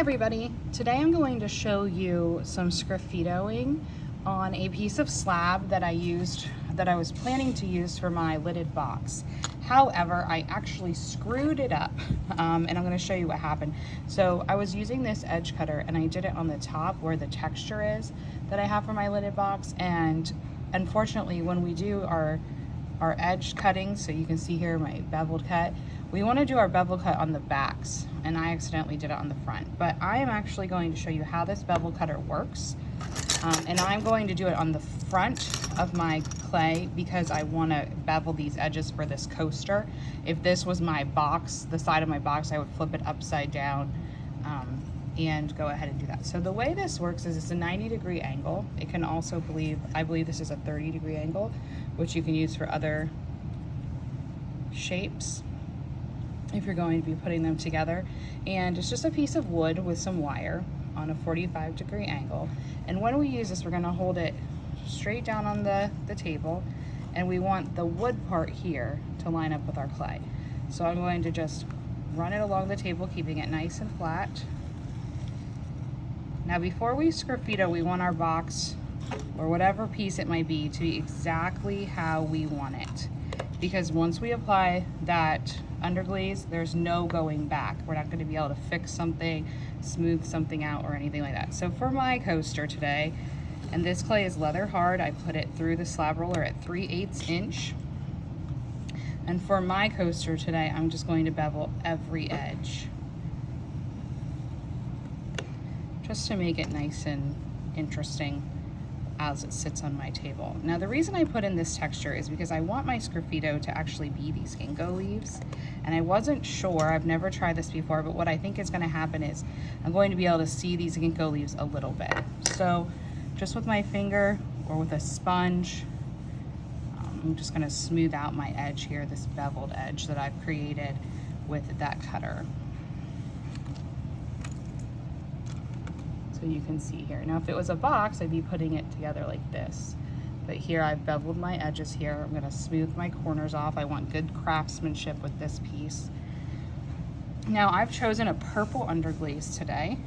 everybody, today I'm going to show you some sgraffitoing on a piece of slab that I was planning to use for my lidded box. However, I actually screwed it up and I'm going to show you what happened. So I was using this edge cutter and I did it on the top where the texture is that I have for my lidded box, and unfortunately when we do our edge cutting, so you can see here my beveled cut, we want to do our bevel cut on the backs, and I accidentally did it on the front. But I am actually going to show you how this bevel cutter works, and I'm going to do it on the front of my clay because I want to bevel these edges for this coaster. If this was my box, the side of my box, I would flip it upside down and go ahead and do that. So the way this works is it's a 90-degree angle. It can also I believe this is a 30-degree angle, which you can use for other shapes if you're going to be putting them together. And it's just a piece of wood with some wire on a 45-degree angle. And when we use this, we're going to hold it straight down on the table, and we want the wood part here to line up with our clay. So I'm going to just run it along the table, keeping it nice and flat. Now before we sgraffito, we want our box, or whatever piece it might be, to be exactly how we want it. Because once we apply that underglaze, there's no going back. We're not going to be able to fix something, smooth something out, or anything like that. So for my coaster today, and this clay is leather hard, I put it through the slab roller at 3/8 inch. And for my coaster today, I'm just going to bevel every edge, just to make it nice and interesting as it sits on my table. Now the reason I put in this texture is because I want my sgraffito to actually be these ginkgo leaves, and I wasn't sure, I've never tried this before, but what I think is going to happen is I'm going to be able to see these ginkgo leaves a little bit. So just with my finger or with a sponge, I'm just going to smooth out my edge here, this beveled edge that I've created with that cutter. So you can see here. Now if it was a box, I'd be putting it together like this. But here I've beveled my edges here. I'm going to smooth my corners off. I want good craftsmanship with this piece. Now I've chosen a purple underglaze today.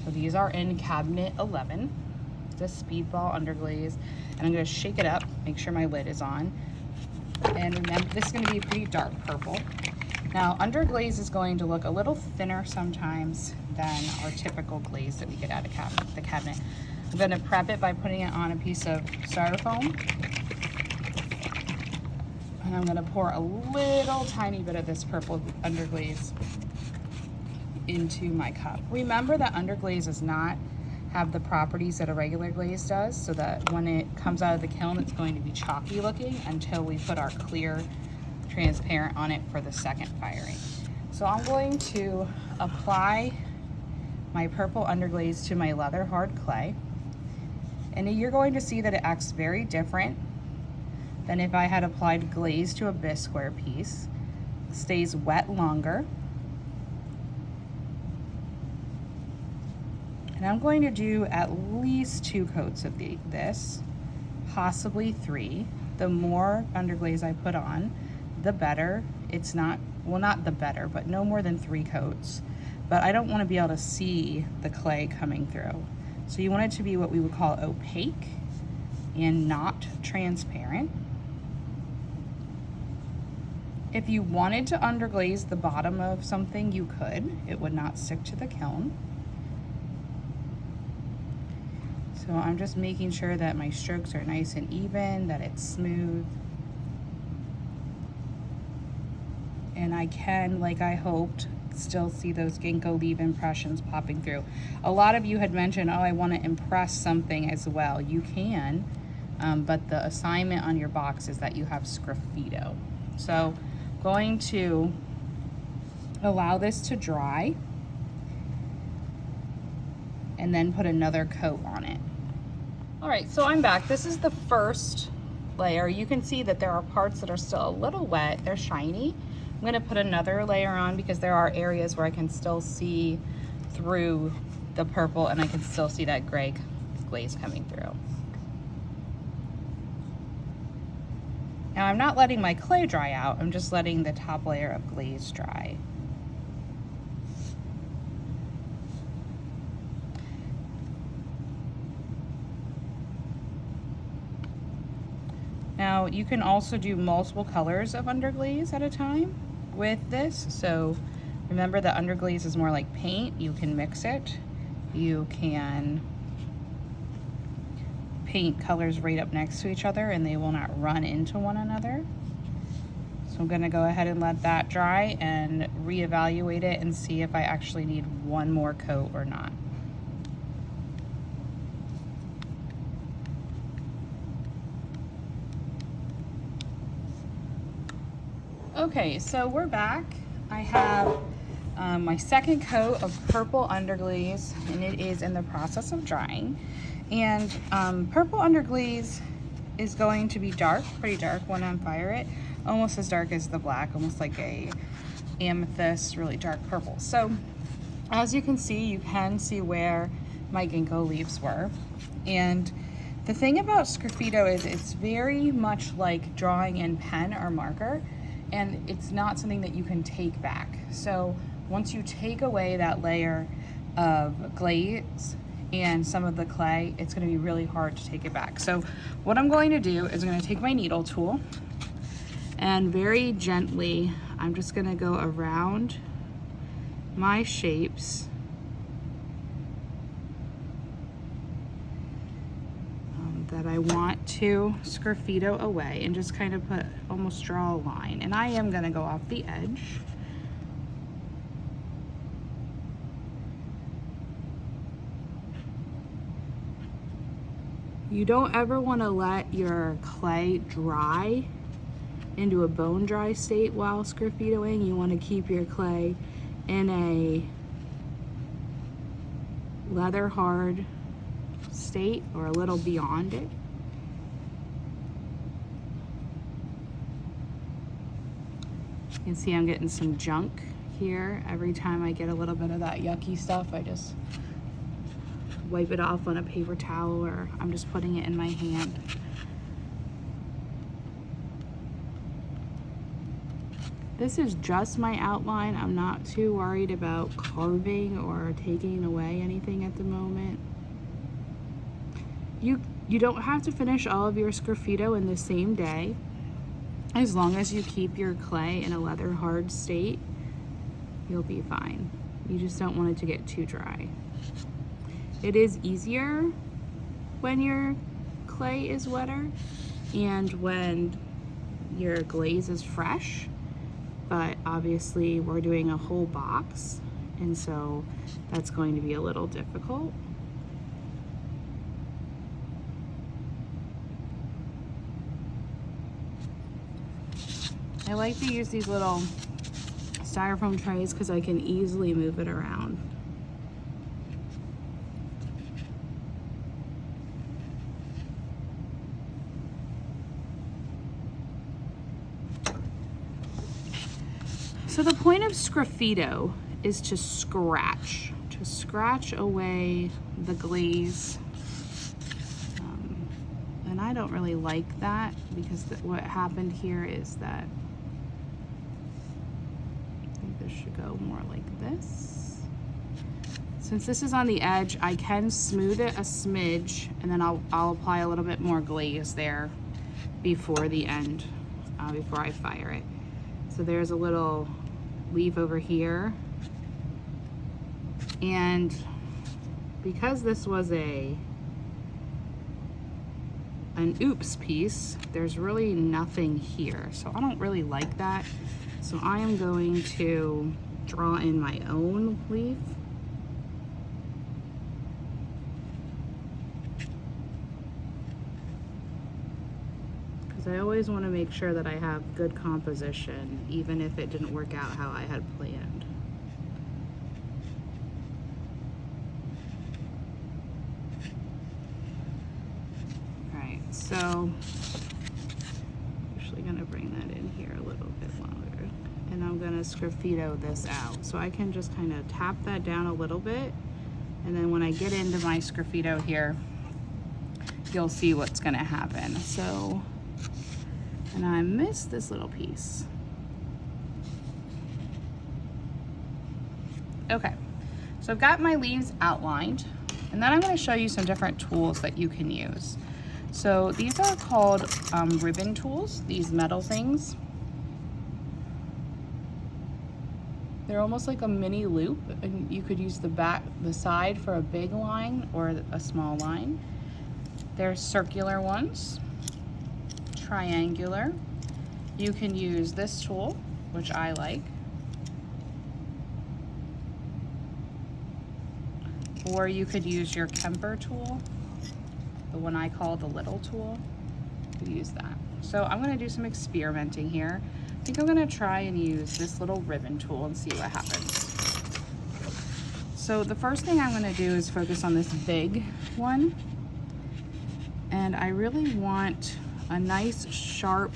So these are in cabinet 11. It's a speedball underglaze. And I'm going to shake it up, make sure my lid is on. And remember, this is going to be a pretty dark purple. Now underglaze is going to look a little thinner sometimes than our typical glaze that we get out of the cabinet. I'm going to prep it by putting it on a piece of styrofoam. And I'm going to pour a little tiny bit of this purple underglaze into my cup. Remember that underglaze does not have the properties that a regular glaze does, so that when it comes out of the kiln, it's going to be chalky looking until we put our clear transparent on it for the second firing. So I'm going to apply my purple underglaze to my leather hard clay, and you're going to see that it acts very different than if I had applied glaze to a bisqueware piece. It stays wet longer, and I'm going to do at least 2 coats of this, possibly 3. The more underglaze I put on, the better. It's not, well, not the better, but no more than 3 coats. But I don't want to be able to see the clay coming through. So you want it to be what we would call opaque and not transparent. If you wanted to underglaze the bottom of something, you could. It would not stick to the kiln. So I'm just making sure that my strokes are nice and even, that it's smooth. And I can, like I hoped, still see those ginkgo leaf impressions popping through. A lot of you had mentioned, oh, I want to impress something as well. You can, but the assignment on your box is that you have sgraffito. So going to allow this to dry and then put another coat on it. All right, so I'm back. This is the first layer. You can see that there are parts that are still a little wet. They're shiny. I'm going to put another layer on because there are areas where I can still see through the purple and I can still see that gray glaze coming through. Now I'm not letting my clay dry out, I'm just letting the top layer of glaze dry. Now you can also do multiple colors of underglaze at a time with this. So remember the underglaze is more like paint. You can mix it. You can paint colors right up next to each other and they will not run into one another. So I'm gonna go ahead and let that dry and reevaluate it and see if I actually need one more coat or not. Okay, so we're back. I have my second coat of purple underglaze and it is in the process of drying. And purple underglaze is going to be dark, pretty dark when I fire it. Almost as dark as the black, almost like a amethyst, really dark purple. So as you can see where my ginkgo leaves were. And the thing about Sgraffito is it's very much like drawing in pen or marker, and it's not something that you can take back. So once you take away that layer of glaze and some of the clay, it's gonna be really hard to take it back. So what I'm going to do is I'm gonna take my needle tool and very gently, I'm just gonna go around my shapes that I want to Sgraffito away and just kind of almost draw a line. And I am gonna go off the edge. You don't ever wanna let your clay dry into a bone dry state while Sgraffitoing. You want to keep your clay in a leather hard state or a little beyond it. You can see I'm getting some junk here. Every time I get a little bit of that yucky stuff, I just wipe it off on a paper towel or I'm just putting it in my hand. This is just my outline. I'm not too worried about carving or taking away anything at the moment. You don't have to finish all of your Sgraffito in the same day. As long as you keep your clay in a leather hard state, you'll be fine. You just don't want it to get too dry. It is easier when your clay is wetter and when your glaze is fresh. But obviously we're doing a whole box, and so that's going to be a little difficult. I like to use these little styrofoam trays because I can easily move it around. So the point of Sgraffito is to scratch away the glaze. And I don't really like that because what happened here is that I think this should go more like this. Since this is on the edge, I can smooth it a smidge and then I'll apply a little bit more glaze there before the end, before I fire it. So there's a little leaf over here, and because this was an oops piece, there's really nothing here, so I don't really like that. So I am going to draw in my own leaf. I always want to make sure that I have good composition, even if it didn't work out how I had planned. All right, so I'm actually going to bring that in here a little bit longer, and I'm going to Sgraffito this out. So I can just kind of tap that down a little bit, and then when I get into my Sgraffito here, you'll see what's going to happen. So. And I missed this little piece. Okay, so I've got my leaves outlined, and then I'm going to show you some different tools that you can use. So these are called ribbon tools, these metal things. They're almost like a mini loop, and you could use the side for a big line or a small line. There's circular ones, triangular. You can use this tool, which I like, or you could use your Kemper tool, the one I call the little tool. You could use that. So I'm gonna do some experimenting here. I think I'm gonna try and use this little ribbon tool and see what happens. So the first thing I'm gonna do is focus on this big one. And I really want a nice, sharp,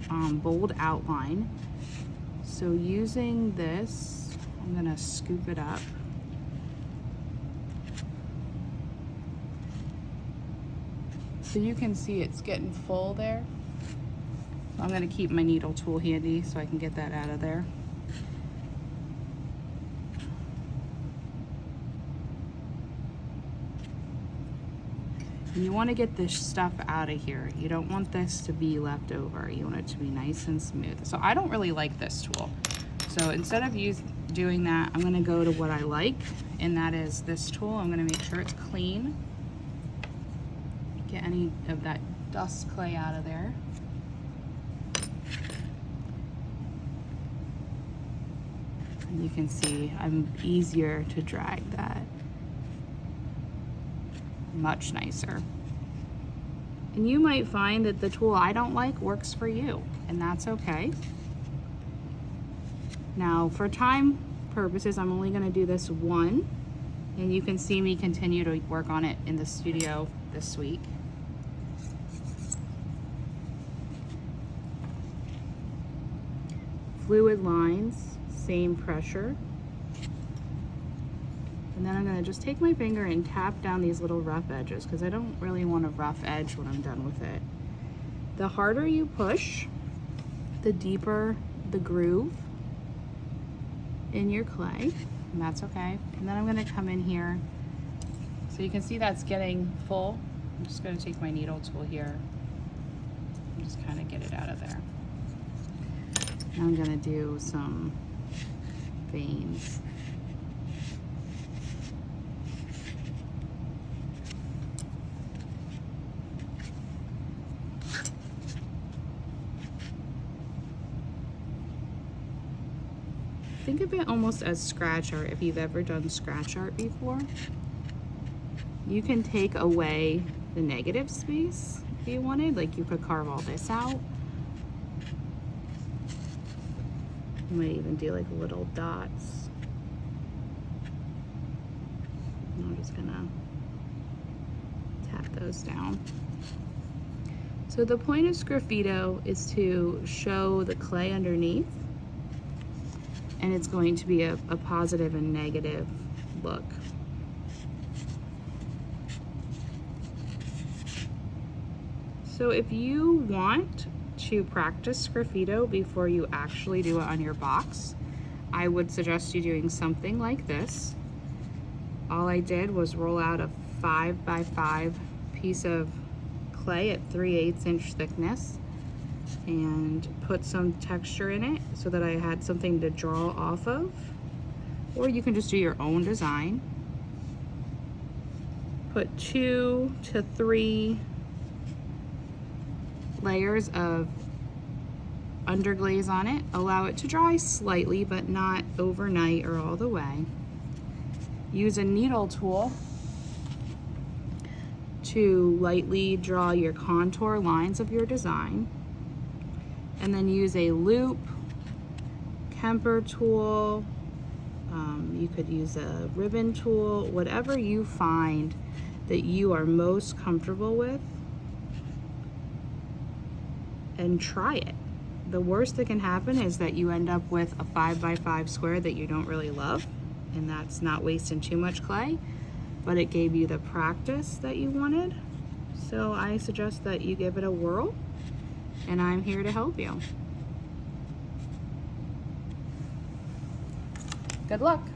bold outline. So using this, I'm gonna scoop it up. So you can see it's getting full there. I'm gonna keep my needle tool handy so I can get that out of there. And you wanna get this stuff out of here. You don't want this to be left over. You want it to be nice and smooth. So I don't really like this tool. So instead of doing that, I'm gonna go to what I like, and that is this tool. I'm gonna make sure it's clean. Get any of that dust clay out of there. And you can see I'm easier to drag that. Much nicer. And you might find that the tool I don't like works for you, and that's okay. Now for time purposes, I'm only gonna do this one, and you can see me continue to work on it in the studio this week. Fluid lines, same pressure. And then I'm gonna just take my finger and tap down these little rough edges because I don't really want a rough edge when I'm done with it. The harder you push, the deeper the groove in your clay, and that's okay. And then I'm gonna come in here. So you can see that's getting full. I'm just gonna take my needle tool here and just kind of get it out of there. Now I'm gonna do some veins. Think of it almost as scratch art if you've ever done scratch art before. You can take away the negative space if you wanted, like you could carve all this out. You might even do like little dots. And I'm just gonna tap those down. So the point of Sgraffito is to show the clay underneath, and it's going to be a positive and negative look. So if you want to practice Sgraffito before you actually do it on your box, I would suggest you doing something like this. All I did was roll out a 5x5 piece of clay at 3/8 inch thickness and put some texture in it so that I had something to draw off of. Or you can just do your own design. Put 2 to 3 layers of underglaze on it. Allow it to dry slightly, but not overnight or all the way. Use a needle tool to lightly draw your contour lines of your design. And then use a loop, Kemper tool, you could use a ribbon tool, whatever you find that you are most comfortable with, and try it. The worst that can happen is that you end up with a 5x5 square that you don't really love, and that's not wasting too much clay, but it gave you the practice that you wanted. So I suggest that you give it a whirl, and I'm here to help you. Good luck.